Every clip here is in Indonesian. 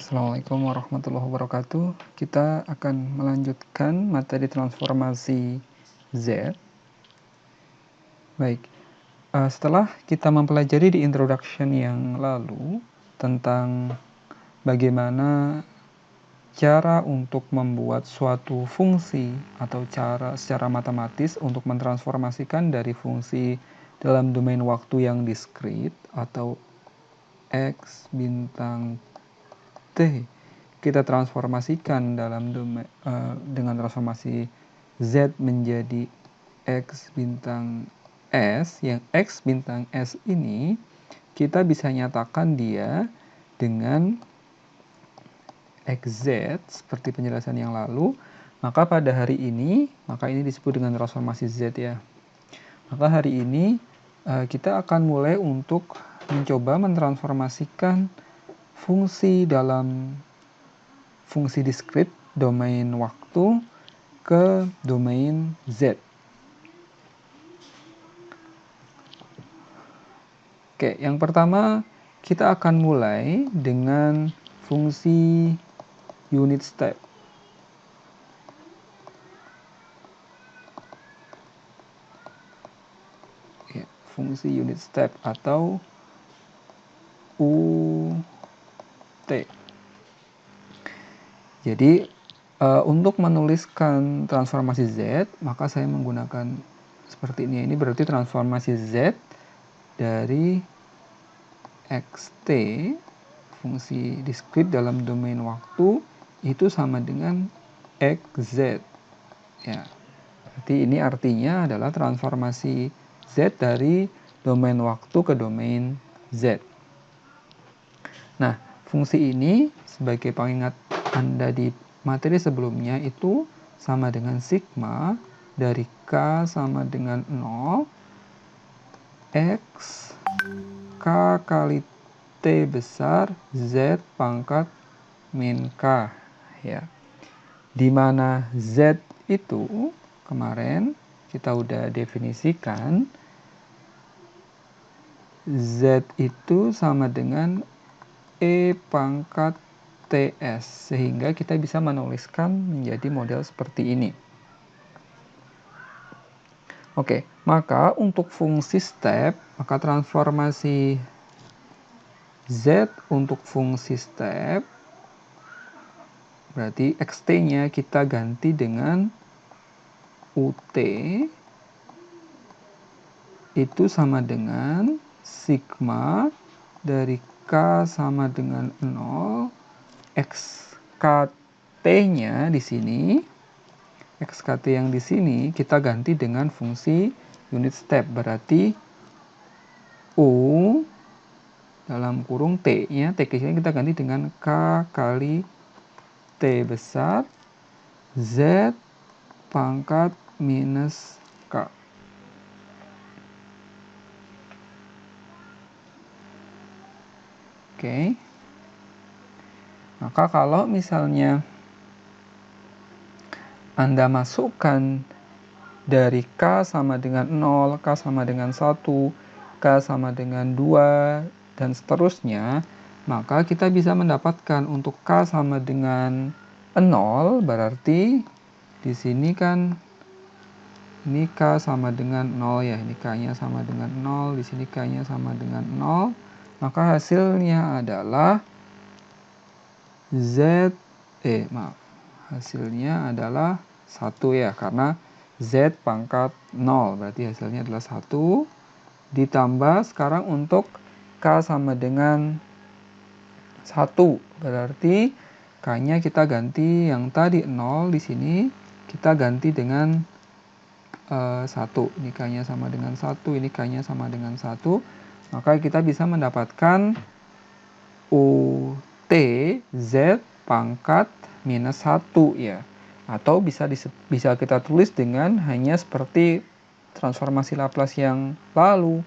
Assalamualaikum warahmatullahi wabarakatuh. Kita akan melanjutkan materi transformasi Z. Baik, setelah kita mempelajari di introduction yang lalu tentang bagaimana cara untuk membuat suatu fungsi atau cara secara matematis untuk mentransformasikan dari fungsi dalam domain waktu yang diskrit atau X bintang T kita transformasikan dalam domain dengan transformasi Z menjadi X bintang S, yang X bintang S ini kita bisa nyatakan dia dengan XZ seperti penjelasan yang lalu. Maka pada hari ini, maka ini disebut dengan transformasi Z ya. Maka hari ini kita akan mulai untuk mencoba mentransformasikan fungsi dalam fungsi diskrit domain waktu ke domain Z. Oke, yang pertama kita akan mulai dengan fungsi unit step. Ya, fungsi unit step atau UT. Jadi untuk menuliskan transformasi Z, maka saya menggunakan seperti ini. Ini berarti transformasi Z dari XT, fungsi diskrit dalam domain waktu, itu sama dengan XZ. Ya, berarti ini artinya adalah transformasi Z dari domain waktu ke domain Z. Nah, fungsi ini sebagai pengingat Anda di materi sebelumnya itu sama dengan sigma dari K sama dengan 0 X K kali T besar Z pangkat min K ya. Di mana Z itu kemarin kita udah definisikan Z itu sama dengan E pangkat TS, sehingga kita bisa menuliskan menjadi model seperti ini. Oke, maka untuk fungsi step, maka transformasi Z untuk fungsi step, berarti XT-nya kita ganti dengan UT, itu sama dengan sigma dari K sama dengan 0, XKT-nya di sini, XKT yang di sini kita ganti dengan fungsi unit step, berarti U dalam kurung T-nya, T-nya kita ganti dengan K kali T besar Z pangkat minus K. Oke. Maka kalau misalnya Anda masukkan dari K sama dengan 0, K sama dengan 1, K sama dengan 2, dan seterusnya, maka kita bisa mendapatkan untuk K sama dengan 0, berarti di sini kan ini K sama dengan 0 ya, ini K-nya sama dengan 0, di sini K-nya sama dengan 0, maka hasilnya adalah hasilnya adalah 1 ya, karena Z pangkat 0, berarti hasilnya adalah 1, ditambah sekarang untuk K sama dengan 1, berarti K-nya kita ganti yang tadi 0, di sini kita ganti dengan 1, ini K-nya sama dengan 1, ini K-nya sama dengan 1, maka kita bisa mendapatkan UT Z pangkat minus 1 ya. Atau bisa kita tulis dengan hanya seperti transformasi Laplace yang lalu.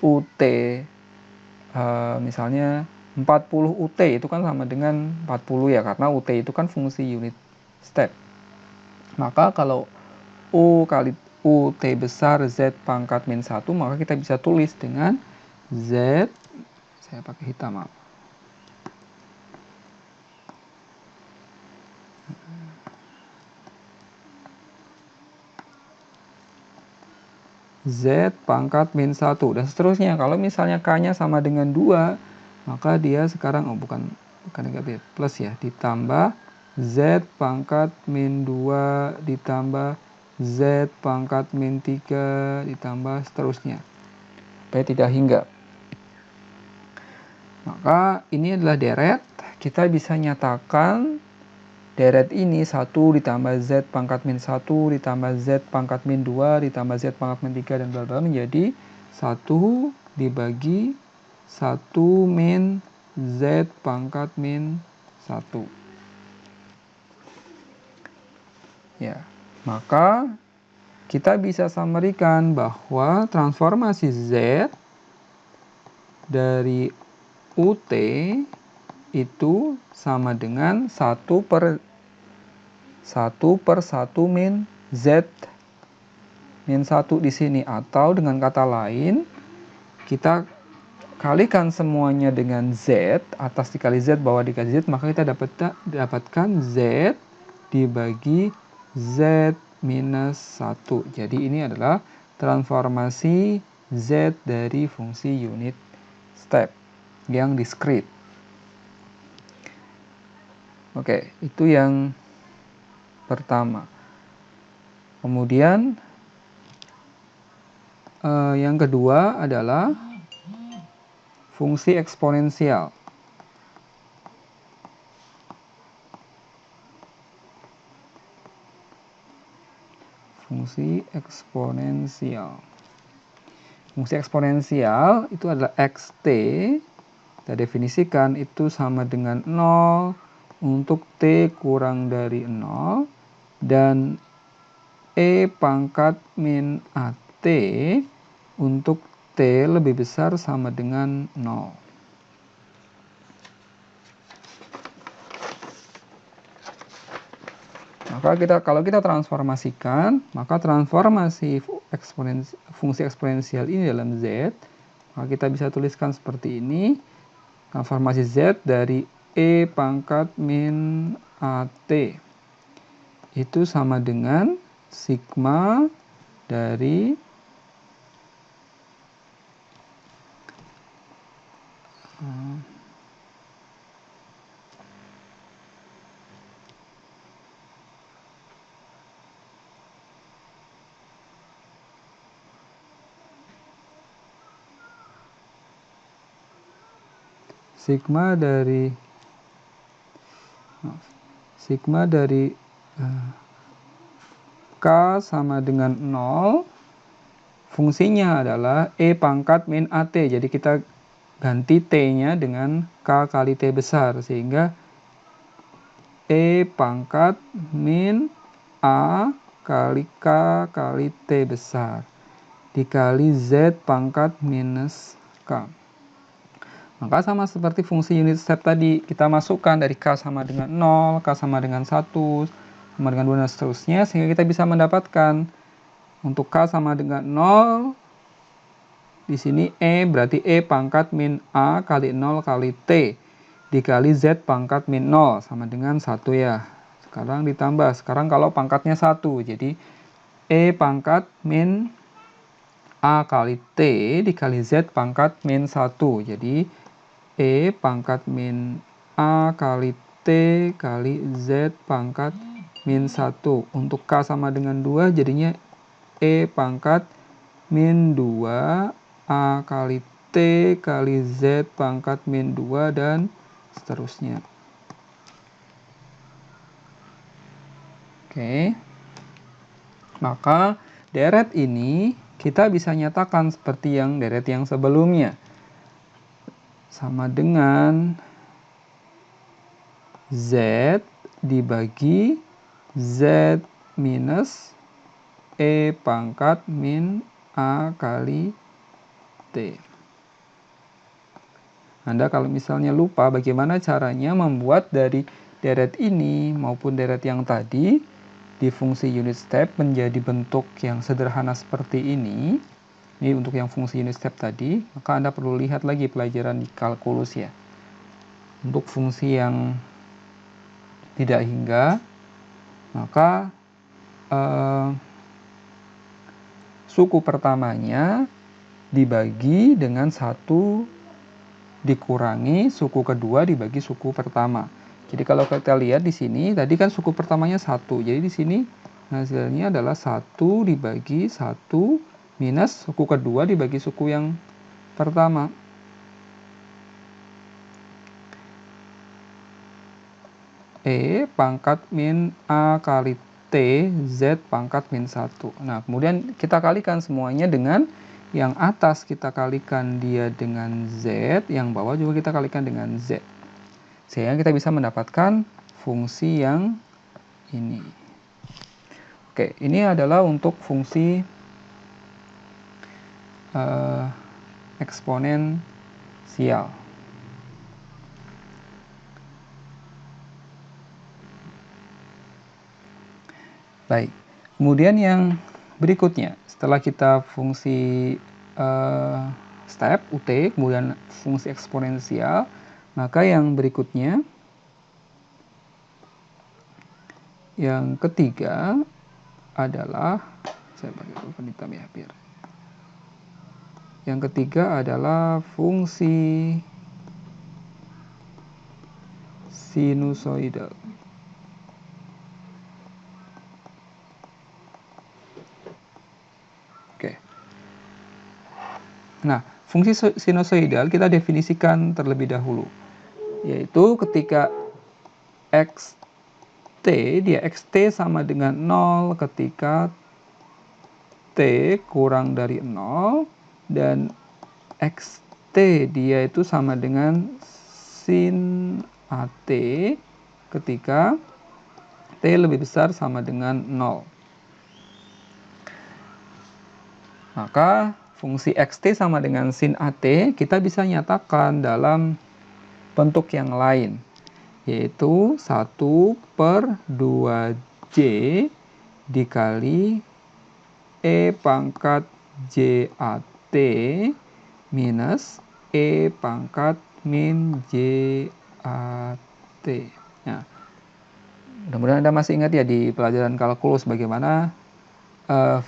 UT misalnya 40 UT itu kan sama dengan 40 ya, karena UT itu kan fungsi unit step. Maka kalau U kali UT besar Z pangkat min 1, maka kita bisa tulis dengan Z, saya pakai hitam maaf, Z pangkat min 1 dan seterusnya. Kalau misalnya K-nya sama dengan 2, maka dia sekarang bukan negatif, plus ya, ditambah Z pangkat min 2 ditambah Z pangkat min 3 ditambah seterusnya. Supaya tidak hingga. Maka ini adalah deret. Kita bisa nyatakan deret ini 1 ditambah Z pangkat min 1 ditambah Z pangkat min 2 ditambah Z pangkat min 3 dan bla bla menjadi 1 dibagi 1 min Z pangkat min 1. Ya, maka kita bisa samarikan bahwa transformasi Z dari UT itu sama dengan 1 per 1 min Z min 1 di sini. Atau dengan kata lain, kita kalikan semuanya dengan Z, atas dikali Z, bawah dikali Z, maka kita dapatkan Z dibagi Z minus 1. Jadi ini adalah transformasi Z dari fungsi unit step yang diskrit. Oke, itu yang pertama. Kemudian yang kedua adalah fungsi eksponensial. Fungsi eksponensial. Fungsi eksponensial itu adalah xt. Kita definisikan itu sama dengan 0 untuk t kurang dari 0 dan e pangkat min at untuk t lebih besar sama dengan 0. Maka kalau kita transformasikan, maka transformasi fungsi eksponensial ini dalam Z, maka kita bisa tuliskan seperti ini. Transformasi Z dari E pangkat min AT itu sama dengan sigma dari sigma dari K sama dengan 0, fungsinya adalah E pangkat min AT. Jadi kita ganti T-nya dengan K kali T besar, sehingga E pangkat min A kali K kali T besar dikali Z pangkat minus K. Maka sama seperti fungsi unit step tadi, kita masukkan dari K sama dengan 0, K sama dengan 1, sama dengan 2 dan seterusnya, sehingga kita bisa mendapatkan untuk K sama dengan 0, di sini E berarti E pangkat min A kali 0 kali T dikali Z pangkat min 0 sama dengan 1 ya. Sekarang ditambah, sekarang kalau pangkatnya 1, jadi E pangkat min A kali T dikali Z pangkat min 1. Jadi E pangkat min A kali T kali Z pangkat min 1. Untuk K sama dengan 2 jadinya E pangkat min 2 A kali T kali Z pangkat min 2 dan seterusnya. Oke. Maka deret ini kita bisa nyatakan seperti yang deret yang sebelumnya. Sama dengan Z dibagi Z minus E pangkat min A kali T. Anda kalau misalnya lupa bagaimana caranya membuat dari deret ini maupun deret yang tadi di fungsi unit step menjadi bentuk yang sederhana seperti ini untuk yang fungsi unit step tadi, maka Anda perlu lihat lagi pelajaran di kalkulus ya. Untuk fungsi yang tidak hingga, maka suku pertamanya dibagi dengan 1 dikurangi suku kedua dibagi suku pertama. Jadi kalau kita lihat di sini, tadi kan suku pertamanya 1. Jadi di sini hasilnya adalah 1 dibagi 1 minus suku kedua dibagi suku yang pertama. E pangkat min A kali T Z pangkat min 1. Nah, kemudian kita kalikan semuanya dengan yang atas, kita kalikan dia dengan Z, yang bawah juga kita kalikan dengan Z. Sehingga kita bisa mendapatkan fungsi yang ini. Oke, ini adalah untuk fungsi eksponensial. Baik, kemudian yang berikutnya, setelah kita fungsi step UT, kemudian fungsi eksponensial, maka yang berikutnya, yang ketiga adalah, saya pakai pulpen hitam ya biar. Yang ketiga adalah fungsi sinusoidal. Oke. Nah, fungsi sinusoidal kita definisikan terlebih dahulu, yaitu ketika xt, dia xt sama dengan 0 ketika t kurang dari 0, dan xt dia itu sama dengan sin at ketika t lebih besar sama dengan 0. Maka fungsi xt sama dengan sin at kita bisa nyatakan dalam bentuk yang lain, yaitu 1/2j dikali e pangkat jat minus e pangkat min jat. Nah, mudah-mudahan Anda masih ingat ya di pelajaran kalkulus bagaimana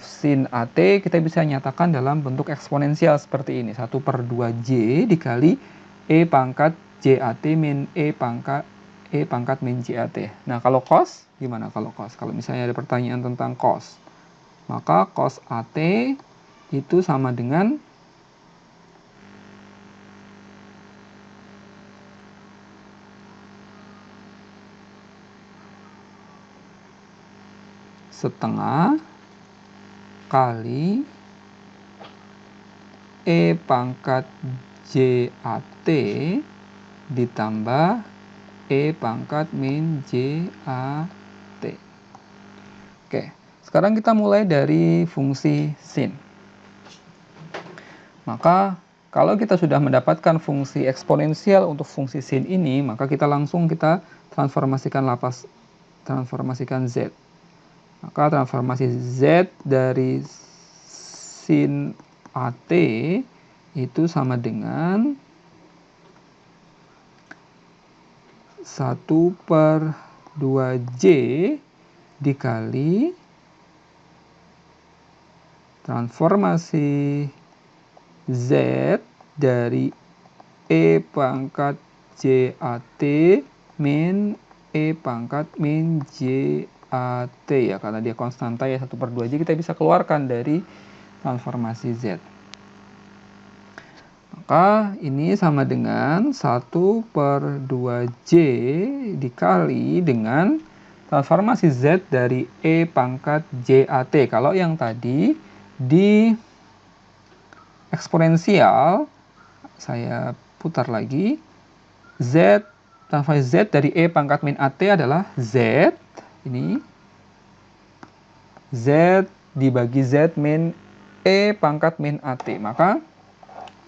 sin at kita bisa nyatakan dalam bentuk eksponensial seperti ini, 1/2j dikali e pangkat jat min e pangkat min jat. Nah, kalau cos gimana kalau cos? Kalau misalnya ada pertanyaan tentang cos, maka cos at itu sama dengan setengah kali e pangkat jat ditambah e pangkat min jat. Oke, sekarang kita mulai dari fungsi sin. Maka kalau kita sudah mendapatkan fungsi eksponensial untuk fungsi sin ini, maka kita langsung transformasikan z. Maka transformasi z dari sin at itu sama dengan 1/2j dikali transformasi z dari e pangkat jat min e pangkat min jat ya, karena dia konstanta ya 1/2j kita bisa keluarkan dari transformasi z. Maka ini sama dengan 1/2j dikali dengan transformasi z dari e pangkat jat. Kalau yang tadi di eksponensial, saya putar lagi, transformasi z dari e pangkat min at adalah z, ini z dibagi z min e pangkat min at. Maka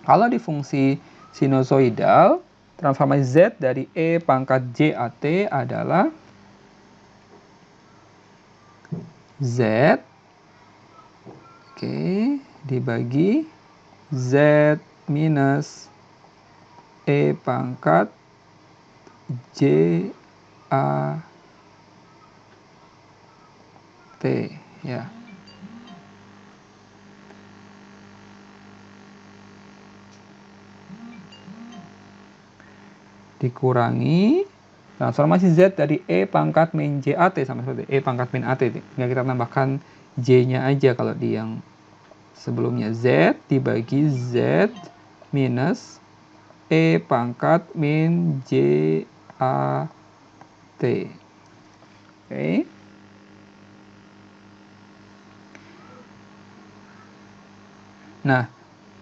kalau di fungsi sinusoidal, transformasi z dari e pangkat jat adalah z dibagi z minus e pangkat jat ya. dikurangi transformasi Z dari E pangkat min JAT, sama seperti E pangkat min AT. Tinggal kita tambahkan J-nya aja kalau di yang sebelumnya. Z dibagi Z minus E pangkat min JAT. Oke. Nah,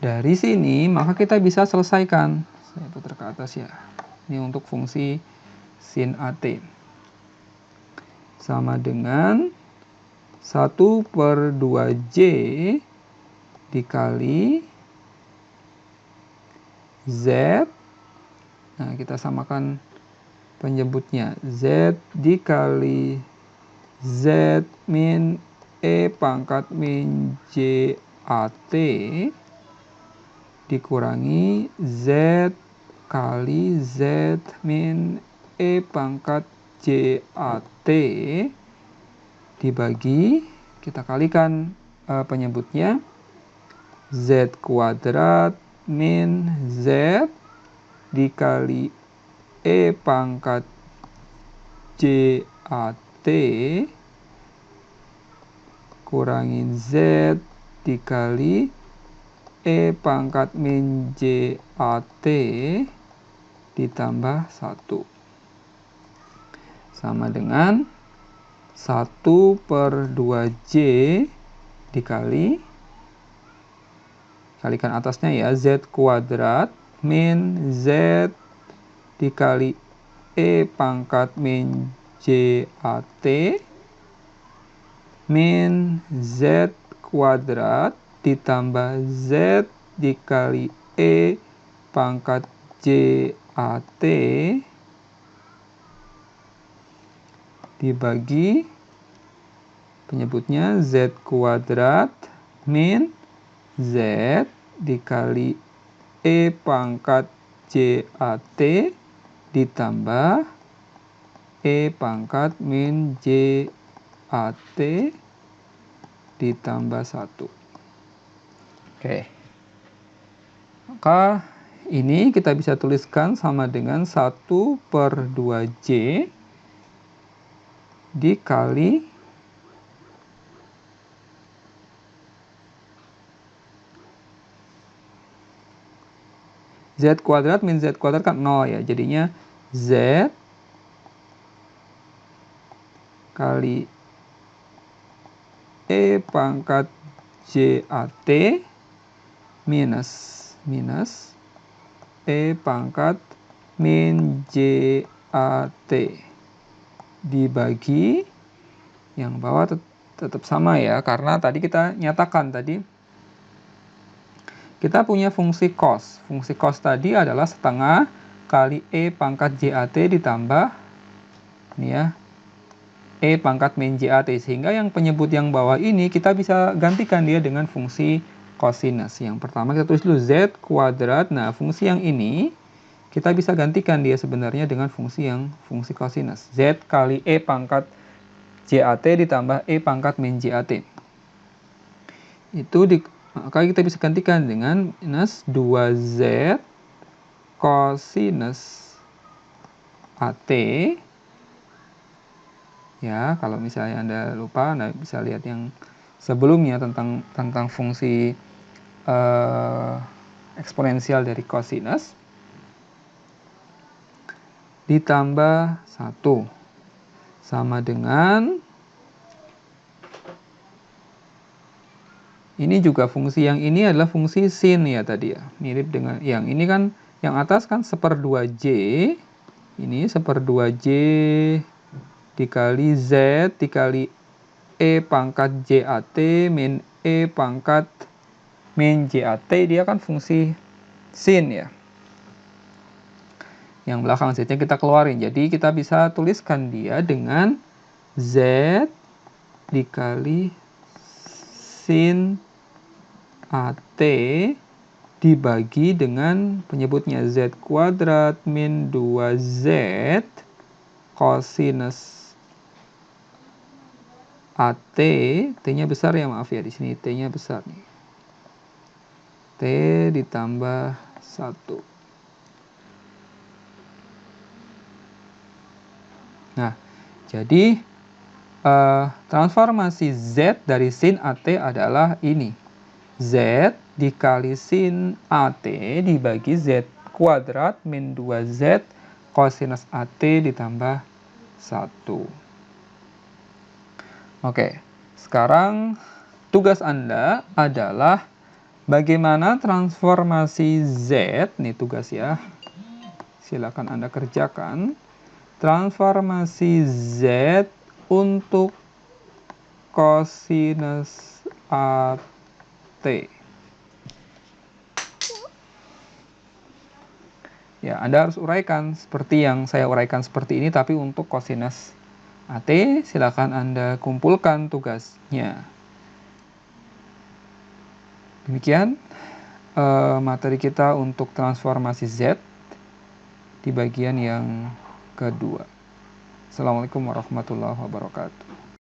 dari sini maka kita bisa selesaikan. Saya putar ke atas ya. Ini untuk fungsi sin AT. Sama dengan 1/2J dikali Z. Nah, kita samakan penyebutnya. Z dikali Z min E pangkat min JAT dikurangi Z kali Z min E pangkat JAT dibagi, kita kalikan penyebutnya, Z kuadrat min Z dikali E pangkat JAT kurangin Z dikali E pangkat min JAT ditambah 1. Sama dengan 1/2J dikali, kalikan atasnya ya, Z kuadrat min Z dikali E pangkat min JAT min Z kuadrat ditambah Z dikali E pangkat JAT dibagi penyebutnya Z kuadrat min Z dikali E pangkat JAT ditambah E pangkat min JAT ditambah 1. Oke. Maka ini kita bisa tuliskan sama dengan 1/2J dikali Z kuadrat min Z kuadrat kan 0 ya. Jadinya Z kali E pangkat JAT minus E pangkat min JAT dibagi, yang bawah tetap sama ya, karena tadi kita nyatakan tadi kita punya fungsi cos. Fungsi cos tadi adalah setengah kali E pangkat JAT ditambah ini ya, E pangkat min JAT, sehingga yang penyebut yang bawah ini kita bisa gantikan dia dengan fungsi cosinus. Yang pertama kita tulis dulu Z kuadrat. Nah, fungsi yang ini kita bisa gantikan dia sebenarnya dengan fungsi cosinus. Z kali E pangkat JAT ditambah E pangkat min JAT. Maka kita bisa gantikan dengan minus 2Z cosinus AT. Ya, kalau misalnya Anda lupa, Anda bisa lihat yang sebelumnya tentang fungsi eksponensial dari cosinus ditambah 1 sama dengan ini juga fungsi yang ini adalah fungsi sin ya tadi ya, mirip dengan yang ini kan, yang atas kan 1/2J, ini 1/2J dikali Z dikali E pangkat JAT min E pangkat min JAT, dia kan fungsi sin ya. Yang belakang Z-nya kita keluarin, jadi kita bisa tuliskan dia dengan Z dikali sin AT dibagi dengan penyebutnya Z kuadrat min 2Z cosinus AT, T-nya besar ya, maaf ya, di sini T-nya besar nih. T ditambah 1. Jadi transformasi Z dari sin AT adalah ini. Z dikali sin AT dibagi Z kuadrat min 2Z kosinus AT ditambah 1. Oke, sekarang tugas Anda adalah bagaimana transformasi Z, nih tugas ya, silakan Anda kerjakan. Transformasi Z untuk kosinus AT. Ya, Anda harus uraikan seperti yang saya uraikan seperti ini, tapi untuk kosinus AT, silakan Anda kumpulkan tugasnya. Demikian materi kita untuk transformasi Z di bagian yang kedua. Assalamualaikum warahmatullahi wabarakatuh.